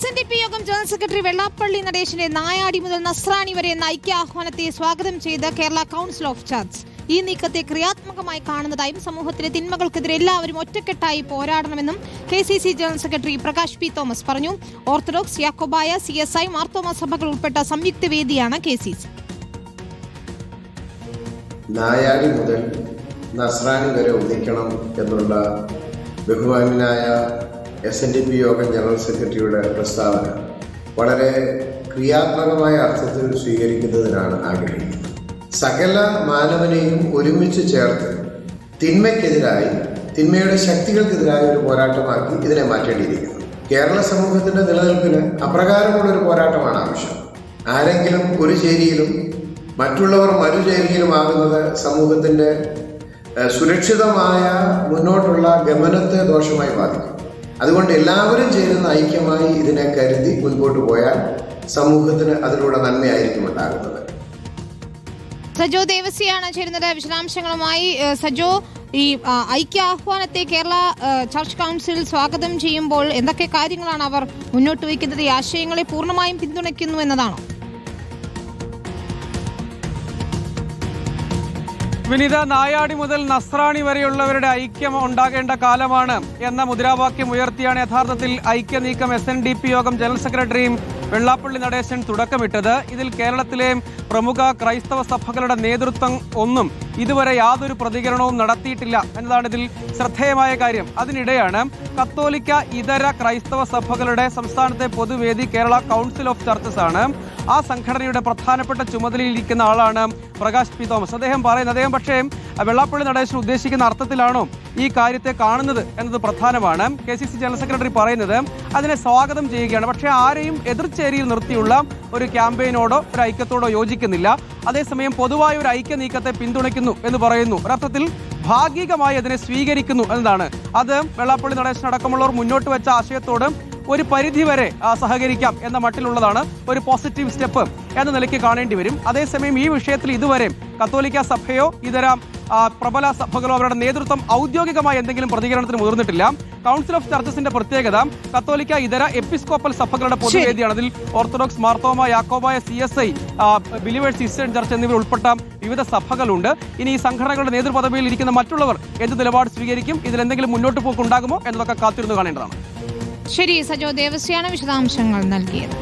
SNDP യോഗം general secretary Vellappally നടേശന്റെ നായാടി മുതൽ നസ്രാണി വരെ എന്ന ഐക്യാഹ്വാനത്തെ സ്വാഗതം ചെയ്ത് കേരള കൗൺസിൽ ഓഫ് ചർച്ച് ഈ നീക്കത്തെ ക്രിയാത്മകമായി കാണുന്നതായും സമൂഹത്തിലെ തിന്മകൾക്കെതിരെ എല്ലാവരും ഒറ്റക്കെട്ടായി പോരാടണമെന്നും KCC general secretary Prakash P Thomas പറഞ്ഞു. ഓർത്തഡോക്സ്, യാക്കോബായ, CSI, മാർത്തോമ സഭകൾ ഉൾപ്പെട്ട സംയുക്ത വേദിയാണ് KCC. നായാടി മുതൽ നസ്രാണി വരെ ഒന്നിക്കണം എന്നുള്ള ബഹുമാന്യനായ SNDP യോഗം ജനറൽ സെക്രട്ടറിയുടെ പ്രസ്താവന വളരെ ക്രിയാത്മകമായ അർത്ഥത്തിൽ സ്വീകരിക്കുന്നതിനാണ് ആഗ്രഹിക്കുന്നത്. സകല മാനവനെയും ഒരുമിച്ച് ചേർത്ത് തിന്മയ്ക്കെതിരായി, തിന്മയുടെ ശക്തികൾക്കെതിരായ ഒരു പോരാട്ടമാക്കി ഇതിനെ മാറ്റേണ്ടിയിരിക്കുന്നു. കേരള സമൂഹത്തിന്റെ നിലനിൽപ്പിന് അപ്രകാരമുള്ളൊരു പോരാട്ടമാണ് ആവശ്യം. ആരെങ്കിലും ഒരു ചേരിയിലും മറ്റുള്ളവർ മറുചേരിയിലുമാകുന്നത് സമൂഹത്തിന്റെ സുരക്ഷിതമായ മുന്നോട്ടുള്ള ഗമനത്തെ ദോഷമായി ബാധിക്കും. അതുകൊണ്ട് എല്ലാവരും ചേരുന്ന ഐക്യമായി ഇതിനെ കരുതി മുൻപോട്ട് പോയാൽ സമൂഹത്തിന് അതിലൂടെ നന്മയായിരിക്കും ഉണ്ടാകുന്നത്. സജോ ദേവസിയാണ് ചേരുന്നത് വിശദാംശങ്ങളുമായി. സജോ, ഈ ഐക്യാഹ്വാനത്തെ കേരള ചർച്ച് കൗൺസിൽ സ്വാഗതം ചെയ്യുമ്പോൾ എന്തൊക്കെ കാര്യങ്ങളാണ് അവർ മുന്നോട്ട് വയ്ക്കുന്നത്? ഈ ആശയങ്ങളെ പൂർണ്ണമായും പിന്തുണയ്ക്കുന്നു എന്നതാണോ? വിനീത, നായാടി മുതൽ നസ്രാണി വരെയുള്ളവരുടെ ഐക്യം ഉണ്ടാകേണ്ട കാലമാണ് എന്ന മുദ്രാവാക്യം ഉയർത്തിയാണ് യഥാർത്ഥത്തിൽ ഐക്യ നീക്കം SNDP യോഗം ജനറൽ സെക്രട്ടറിയും വെള്ളാപ്പള്ളി നടേശൻ തുടക്കമിട്ടത്. ഇതിൽ കേരളത്തിലെ പ്രമുഖ ക്രൈസ്തവ സഭകളുടെ നേതൃത്വം ഒന്നും ഇതുവരെ യാതൊരു പ്രതികരണവും നടത്തിയിട്ടില്ല എന്നതാണ് ഇതിൽ ശ്രദ്ധേയമായ കാര്യം. അതിനിടെയാണ് കത്തോലിക്ക ഇതര ക്രൈസ്തവ സഭകളുടെ സംസ്ഥാനത്തെ പൊതുവേദി കേരള കൗൺസിൽ ഓഫ് ചർച്ചസ് ആണ്. ആ സംഘടനയുടെ പ്രധാനപ്പെട്ട ചുമതലയിലിരിക്കുന്ന ആളാണ് പ്രകാശ് പി തോമസ്. അദ്ദേഹം പക്ഷേ വെള്ളാപ്പള്ളി നടേശൻ ഉദ്ദേശിക്കുന്ന അർത്ഥത്തിലാണോ ഈ കാര്യത്തെ കാണുന്നത് എന്നത് പ്രധാനമാണ്. KCC ജനറൽ സെക്രട്ടറി പറയുന്നത് അതിനെ സ്വാഗതം ചെയ്യുകയാണ്. പക്ഷേ ആരെയും എതിർചേരിയിൽ നിർത്തിയുള്ള ഒരു ക്യാമ്പയിനോടോ ഒരു ഐക്യത്തോടോ യോജിക്കുന്നില്ല. അതേസമയം പൊതുവായ ഒരു ഐക്യ നീക്കത്തെ പിന്തുണയ്ക്കുന്നു എന്ന് പറയുന്നു. ഒരർത്ഥത്തിൽ ഭാഗികമായി അതിനെ സ്വീകരിക്കുന്നു എന്നതാണ്. അത് വെള്ളാപ്പള്ളി നടേശൻ അടക്കമുള്ളവർ മുന്നോട്ട് വെച്ച ആശയത്തോട് ഒരു പരിധിവരെ സഹകരിക്കാം എന്ന മട്ടിലുള്ളതാണ് ഒരു പോസിറ്റീവ് സ്റ്റെപ്പ് എന്ന നിലയ്ക്ക് കാണേണ്ടി വരും. അതേസമയം ഈ വിഷയത്തിൽ ഇതുവരെ കത്തോലിക്ക സഭയോ ഇതര പ്രബല സഭകളോ അവരുടെ നേതൃത്വം ഔദ്യോഗികമായി എന്തെങ്കിലും പ്രതികരണത്തിന് മുതിർന്നിട്ടില്ല. കൗൺസിൽ ഓഫ് ചർച്ചസിന്റെ പ്രത്യേകത കത്തോലിക്ക ഇതര എപ്പിസ്കോപ്പൽ സഭകളുടെ പൊതുവേദിയാണ്. അതിൽ orthodox, Marthoma, Yakobaya, CSI, believers eastern church എന്നിവർ ഉൾപ്പെട്ട വിവിധ സഭകളുണ്ട്. ഇനി ഈ സംഘടനകളുടെ നേതൃപദവിയിൽ ഇരിക്കുന്ന മറ്റുള്ളവർ എന്ത് നിലപാട് സ്വീകരിക്കും, ഇതിൽ എന്തെങ്കിലും മുന്നോട്ട് പോക്കുണ്ടാകുമോ എന്നതൊക്കെ കാത്തിരുന്ന് കാണേണ്ടതാണ്. ശരി, സജോ ദേവസിയാണ് വിശദാംശങ്ങൾ നൽകിയത്.